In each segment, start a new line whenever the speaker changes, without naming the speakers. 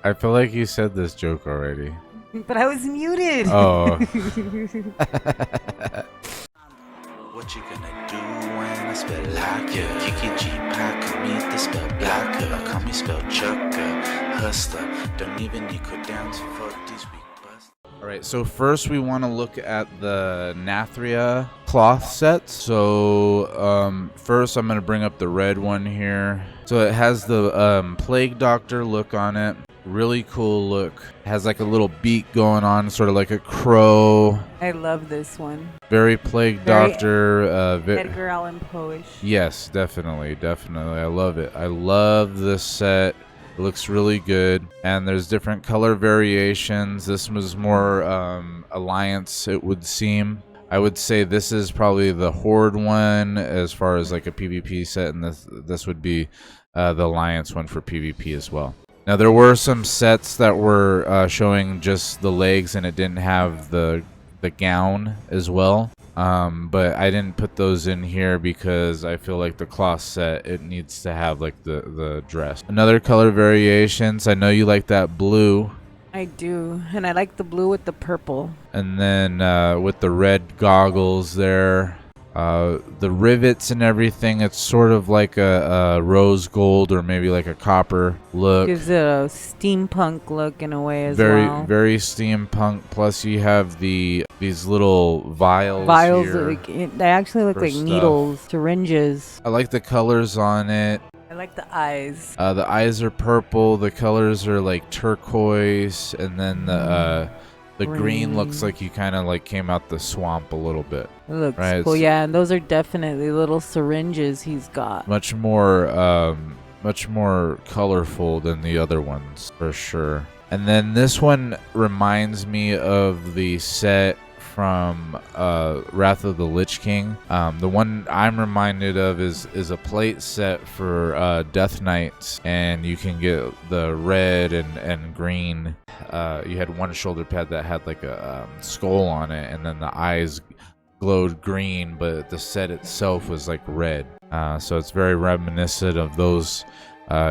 I feel like you said this joke already.
But I was muted.
Oh.
What you gonna do when I spell like ya? Kiki G pack, call me the spell blacker. Call me spell chucker, hustler. Don't even need go down to fuck these weak bust.
Alright, so first we want to look at the Nathria cloth sets. So first I'm going to bring up the red one here. So it has the Plague Doctor look on it. Really cool look. It has like a little beak going on, sort of like a crow.
I love this one.
Very Plague Doctor.
Edgar Allan Poe-ish.
Yes, definitely. I love it. I love this set. It looks really good, and there's different color variations. This was more Alliance, it would seem. I would say this is probably the Horde one as far as like a PvP set, and this would be the Alliance one for PvP as well. Now there were some sets that were showing just the legs, and it didn't have the gown as well. But I didn't put those in here because I feel like the cloth set, it needs to have like the dress. Another color variations. I know you like that blue.
I do, and I like the blue with the purple.
And then with the red goggles there. The rivets and everything, it's sort of like a rose gold or maybe like a copper look.
Gives it a steampunk look in a way as
Very,
well.
very steampunk. Plus you have these little vials here
they actually look like
stuff.
needles, syringes.
I like the colors on it.
I like the eyes.
The eyes are purple. The colors are like turquoise, and then the green looks like you kind of like came out the swamp a little bit.
It looks
right?
cool, yeah, and those are definitely little syringes he's got.
Much more colorful than the other ones for sure. And then this one reminds me of the set from Wrath of the Lich King. The one I'm reminded of is a plate set for Death Knights, and you can get the red and green. You had one shoulder pad that had like a skull on it, and then the eyes glowed green, but the set itself was like red. So it's very reminiscent of those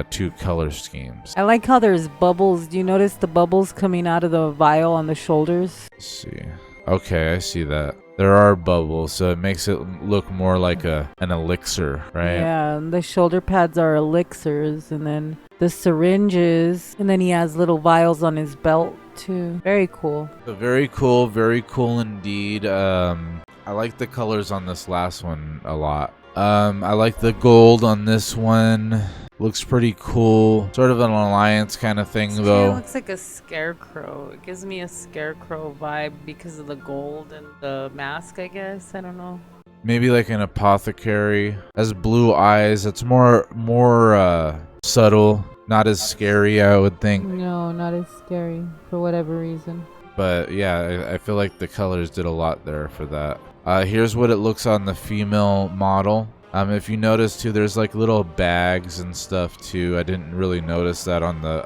two color schemes.
I like how there's bubbles. Do you notice the bubbles coming out of the vial on the shoulders?
Let's see. Okay, I see that. There are bubbles, so it makes it look more like an elixir, right?
Yeah, and the shoulder pads are elixirs, and then the syringes, and then he has little vials on his belt too. Very cool.
So very cool indeed. I like the colors on this last one a lot. I like the gold on this one. Looks pretty cool. Sort of an Alliance kind of thing, though.
It looks like a scarecrow. It gives me a scarecrow vibe because of the gold and the mask, I guess. I don't know.
Maybe like an apothecary. Has blue eyes. It's more subtle. Not as scary, I would think.
No, not as scary for whatever reason.
But yeah, I feel like the colors did a lot there for that. Here's what it looks on the female model. If you notice too, there's like little bags and stuff too. I didn't really notice that on the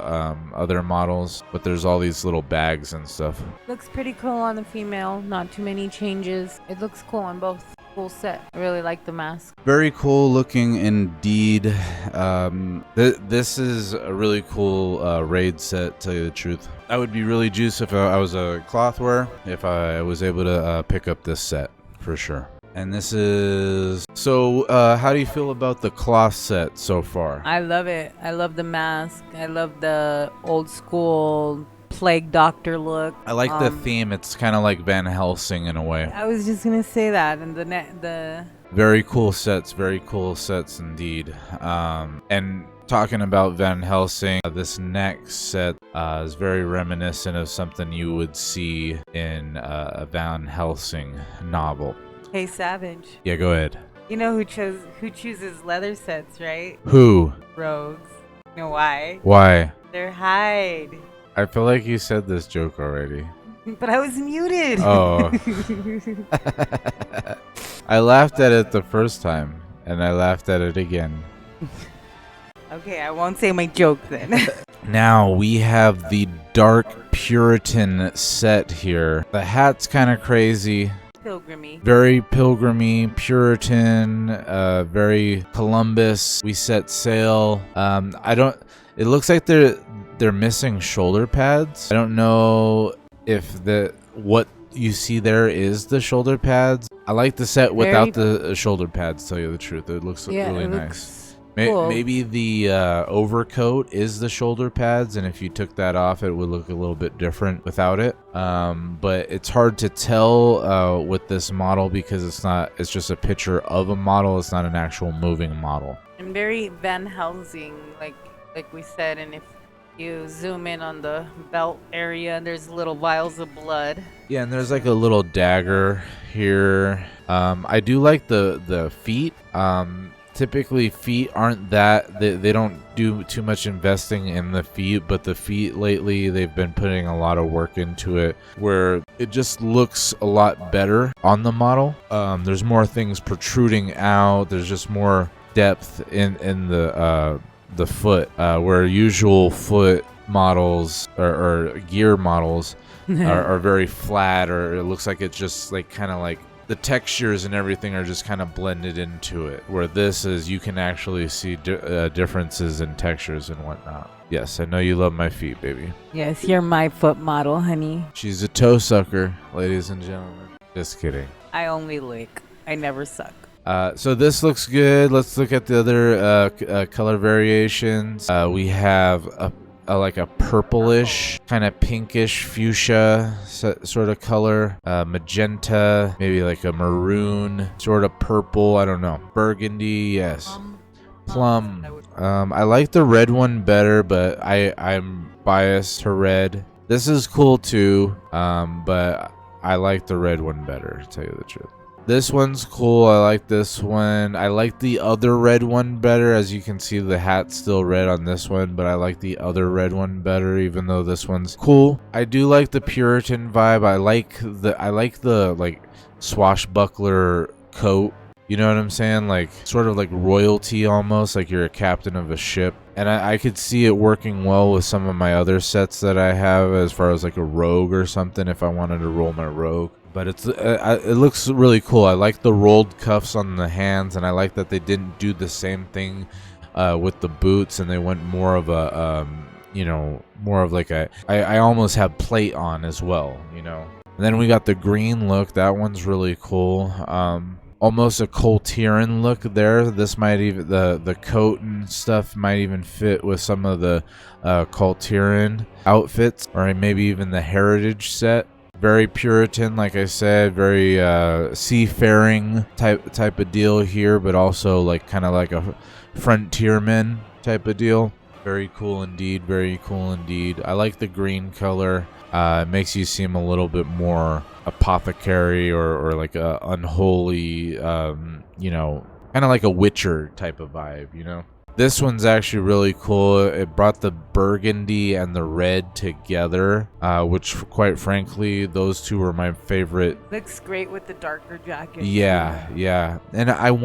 other models, but there's all these little bags and stuff.
Looks pretty cool on the female. Not too many changes. It looks cool on both. Full set. I really like the mask.
Very cool looking indeed. This is a really cool raid set, to tell you the truth. I would be really juiced if I was a clothwear, if I was able to pick up this set for sure. And this is... So, how do you feel about the cloth set so far?
I love it. I love the mask. I love the old school Plague Doctor look.
I like the theme. It's kind of like Van Helsing in a way.
I was just gonna say that. And the
Very cool sets indeed. And talking about Van Helsing, this next set is very reminiscent of something you would see in a Van Helsing novel.
Hey, Savage.
Yeah, go ahead.
You know who chooses leather sets, right?
Who?
Rogues. You know why?
Why?
They're hide.
I feel like you said this joke already.
But I was muted.
Oh. I laughed at it the first time, and I laughed at it again.
Okay, I won't say my joke then.
Now we have the Dark Puritan set here. The hat's kind of crazy.
Pilgrimy.
Very pilgrimy, Puritan, very Columbus. We set sail. It looks like they're missing shoulder pads. I don't know if what you see there is the shoulder pads. I like the set without the shoulder pads, to tell you the truth. It looks really nice.
Cool.
Maybe the overcoat is the shoulder pads, and if you took that off, it would look a little bit different without it. But it's hard to tell with this model because it's just a picture of a model. It's not an actual moving model.
And very Van Helsing, like we said. And if you zoom in on the belt area, there's little vials of blood.
Yeah, and there's like a little dagger here. I do like the feet. Typically feet aren't they don't do too much investing in the feet, but the feet lately they've been putting a lot of work into it where it just looks a lot better on the model. There's more things protruding out. There's just more depth in the foot, where usual foot models or gear models are very flat, or it looks like it's just like kind of like the textures and everything are just kind of blended into it, where this is you can actually see differences in textures and whatnot. Yes, I know you love my feet, baby.
Yes, you're my foot model, honey.
She's a toe sucker, ladies and gentlemen. Just kidding.
I only lick. I never suck.
So this looks good. Let's look at the other color variations. We have like a purplish, kind of pinkish fuchsia sort of color, magenta, maybe like a maroon, sort of purple, I don't know, burgundy, yes, plum. I like the red one better, but I'm biased to red. This is cool too, but I like the red one better, to tell you the truth. This one's cool. I like this one. I like the other red one better. As you can see, the hat's still red on this one, but I like the other red one better, even though this one's cool. I do like the Puritan vibe. I like the like swashbuckler coat. You know what I'm saying? Like sort of like royalty almost, like you're a captain of a ship. And I could see it working well with some of my other sets that I have, as far as like a rogue or something, if I wanted to roll my rogue. But it looks really cool. I like the rolled cuffs on the hands, and I like that they didn't do the same thing with the boots, and they went more of a, more of like I almost have plate on as well, you know. And then we got the green look. That one's really cool. Almost a Coltiran look there. This might even, the coat and stuff might even fit with some of the Coltiran outfits, or maybe even the heritage set. Very Puritan, like I said, very seafaring type of deal here, but also like kind of like a frontierman type of deal. Very cool indeed, very cool indeed. I like the green color. It makes you seem a little bit more apothecary or like a unholy, kind of like a Witcher type of vibe, you know? This one's actually really cool. It brought the burgundy and the red together, which quite frankly, those two were my favorite.
Looks great with the darker jacket.
Yeah. And I'm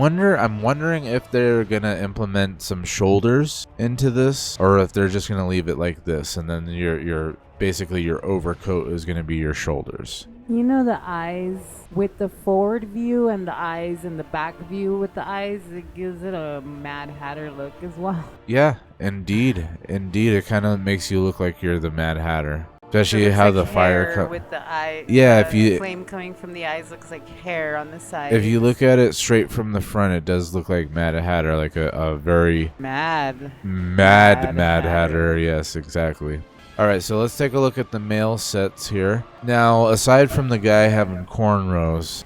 wondering if they're gonna implement some shoulders into this, or if they're just gonna leave it like this, and then your basically your overcoat is gonna be your shoulders.
You know, the eyes with the forward view and the eyes in the back view with the eyes, it gives it a Mad Hatter look as well.
Yeah, indeed. It kind of makes you look like you're the Mad Hatter. Especially how the fire
with the eye.
Yeah,
if you flame coming from the eyes looks like hair on the side.
If you look at it straight from the front, it does look like Mad Hatter, like a very
Mad
Hatter. Yes, exactly. All right, so let's take a look at the male sets here. Now, aside from the guy having cornrows,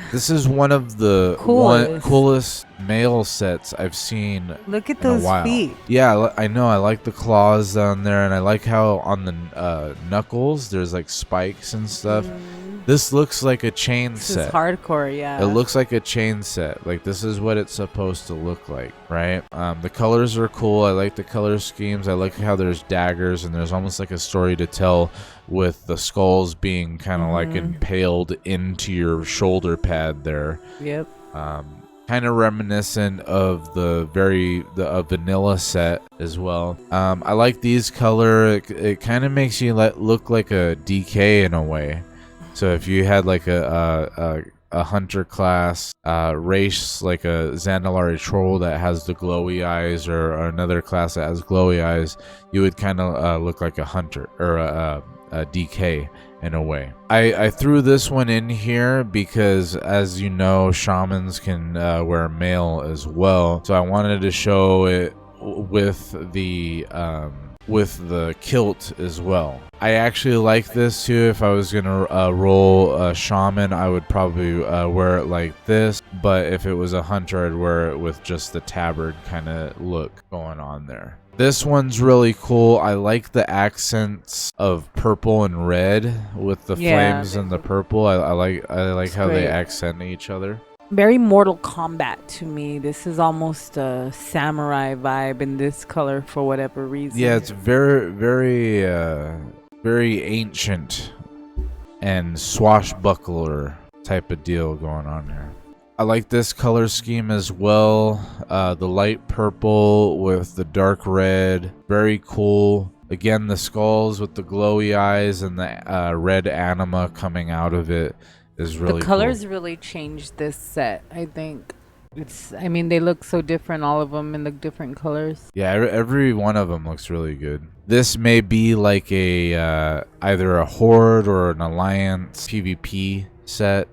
this is one of the coolest male sets I've seen.
Look at those feet.
Yeah, I know. I like the claws down there, and I like how on the knuckles there's like spikes and stuff. This looks like a chain set.
This is hardcore, yeah.
It looks like a chain set. Like, this is what it's supposed to look like, right? The colors are cool. I like the color schemes. I like how there's daggers, and there's almost like a story to tell with the skulls being kind of like impaled into your shoulder pad there.
Yep.
Kind of reminiscent of the vanilla set as well. I like these color. It kind of makes you look like a DK in a way. So if you had like a a hunter class race, like a Zandalari troll that has the glowy eyes, or another class that has glowy eyes, you would kind of look like a hunter or a DK in a way. I threw this one in here because, as you know, shamans can wear mail as well, so I wanted to show it with the kilt as well. I actually like this too. If I was gonna roll a shaman, I would probably wear it like this, but if it was a hunter, I'd wear it with just the tabard kind of look going on there. This one's really cool. I like the accents of purple and red with the flames and the purple. I like how they accent each other.
Very Mortal Kombat to me. This is almost a samurai vibe in this color for whatever reason.
Yeah, it's very ancient and swashbuckler type of deal going on here. I like this color scheme as well. The light purple with the dark red. Very cool. Again, the skulls with the glowy eyes and the red anima coming out of it is really cool.
The colors really changed this set, I think. I mean, they look so different, all of them in the different colors.
Yeah, every one of them looks really good. This may be like a either a horde or an alliance PvP set.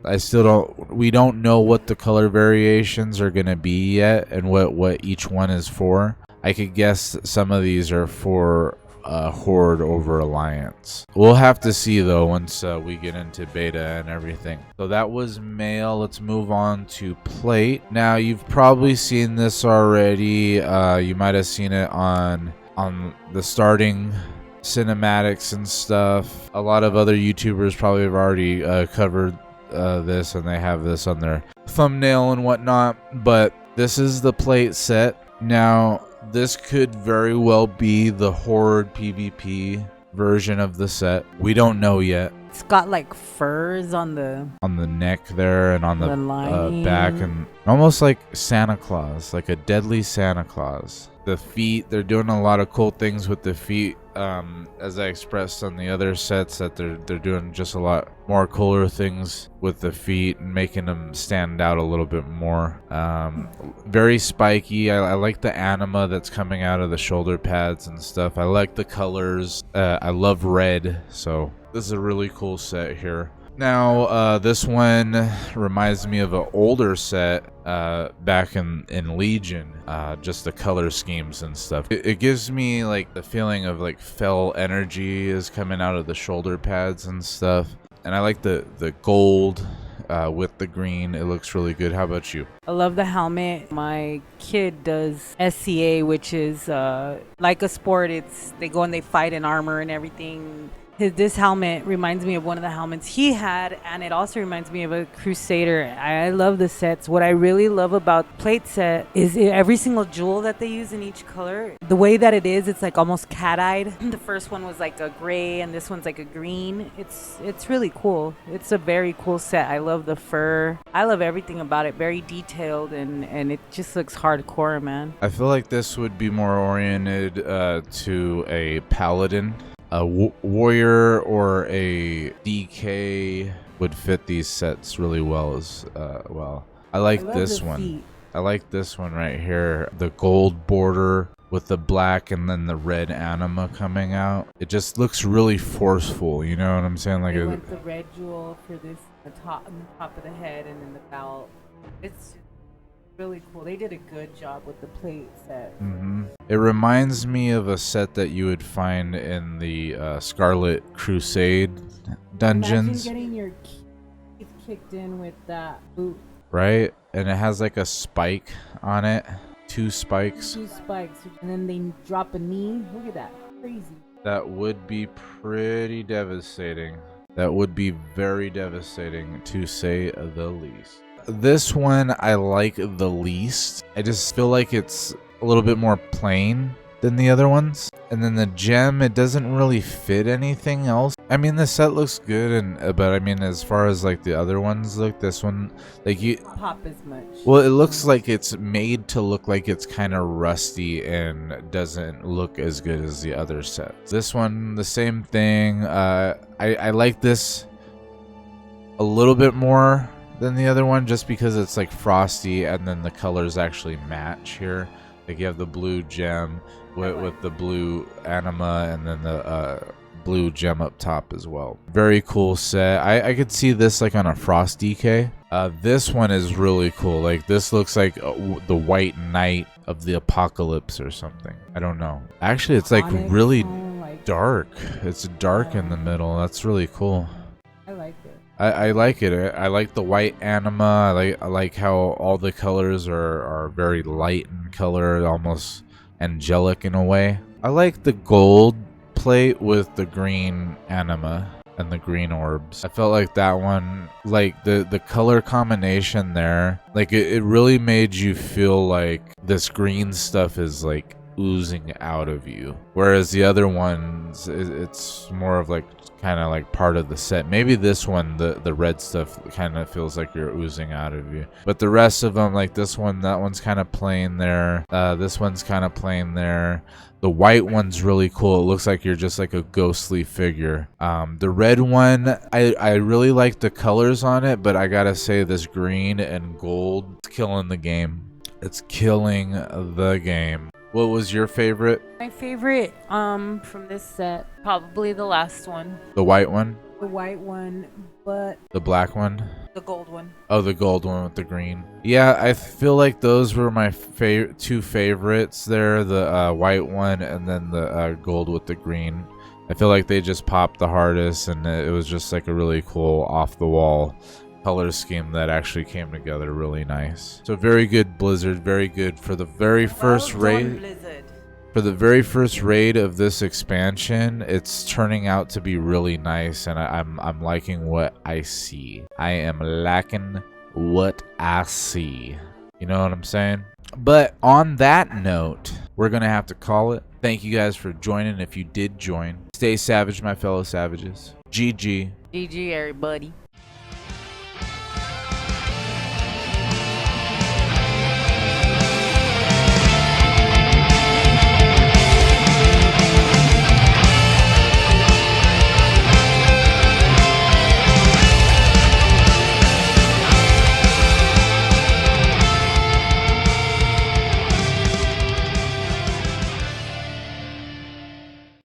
We don't know what the color variations are gonna be yet and what each one is for. I could guess some of these are for horde over alliance. We'll have to see though once we get into beta and everything. So that was mail. Let's move on to plate. Now you've probably seen this already. You might have seen it on the starting cinematics and stuff. A lot of other YouTubers probably have already covered this, and they have this on their thumbnail and whatnot, but this is the plate set. Now this could very well be the horde PvP version of the set. We don't know yet.
It's got like furs on the
neck there and on the back, and almost like Santa Claus, like a deadly Santa Claus. The feet, they're doing a lot of cool things with the feet. As I expressed on the other sets, that they're doing just a lot more cooler things with the feet and making them stand out a little bit more. Very spiky. I like the anima that's coming out of the shoulder pads and stuff. I like the colors. I love red, so this is a really cool set here. Now, this one reminds me of an older set back in Legion, just the color schemes and stuff. It gives me like the feeling of like fell energy is coming out of the shoulder pads and stuff. And I like the gold with the green. It looks really good. How about you?
I love the helmet. My kid does SCA, which is like a sport. They go and they fight in armor and everything. This helmet reminds me of one of the helmets he had, and it also reminds me of a Crusader. I love the sets. What I really love about plate set is every single jewel that they use in each color. The way that it is, it's like almost cat-eyed. The first one was like a gray, and this one's like a green. It's really cool. It's a very cool set. I love the fur. I love everything about it. Very detailed, and it just looks hardcore, man.
I feel like this would be more oriented to a paladin. A warrior or a DK would fit these sets really well as well. I like this one. I like this one right here. The gold border with the black and then the red anima coming out. It just looks really forceful, you know what I'm saying? Like
with the red jewel for this, on the top of the head and then the belt. It's really cool. They did a good job with the plate set.
It reminds me of a set that you would find in the Scarlet Crusade dungeons.
Imagine getting your teeth kicked in with that boot.
Right? And it has like a spike on it. Two spikes.
And then they drop a knee. Look at that. Crazy.
That would be pretty devastating. That would be very devastating, to say the least. This one I like the least. I just feel like it's a little bit more plain than the other ones. And then the gem, it doesn't really fit anything else. I mean, the set looks good, but I mean, as far as like the other ones look, this one, like you
pop as much.
Well, it looks like it's made to look like it's kind of rusty and doesn't look as good as the other sets. This one, the same thing. I like this a little bit more than the other one just because it's like frosty and then the colors actually match here. Like you have the blue gem with the blue anima and then the blue gem up top as well. Very cool set. I could see this like on a Frost DK. This one is really cool. Like this looks like the White Knight of the Apocalypse or something. I don't know. Actually, it's like really dark. It's dark in the middle. That's really cool.
I like it.
I like it. I like the white anima. I like how all the colors are very light in color, almost angelic in a way. I like the gold plate with the green anima and the green orbs. I felt like that one, like the color combination there, like it really made you feel like this green stuff is like oozing out of you, whereas the other ones it's more of like kind of like part of the set. Maybe this one, the red stuff kind of feels like you're oozing out of you, but the rest of them, like this one, that one's kind of plain there, this one's kind of plain there. The white one's really cool. It looks like you're just like a ghostly figure. The red one, I really like the colors on it, but I gotta say this green and gold, it's killing the game. It's killing the game. What was your favorite?
My favorite from this set, probably the last one.
The white one?
The white one, but
the black one?
The gold one.
Oh, the gold one with the green. Yeah, I feel like those were my two favorites there. The white one and then the gold with the green. I feel like they just popped the hardest, and it was just like a really cool off-the-wall color scheme that actually came together really nice. So very good, Blizzard. Very good for the very first raid. For the very first raid of this expansion, it's turning out to be really nice, and I'm liking what I see. I am liking what I see. You know what I'm saying? But on that note, we're gonna have to call it. Thank you guys for joining. If you did join, stay savage, my fellow savages. GG.
GG, everybody.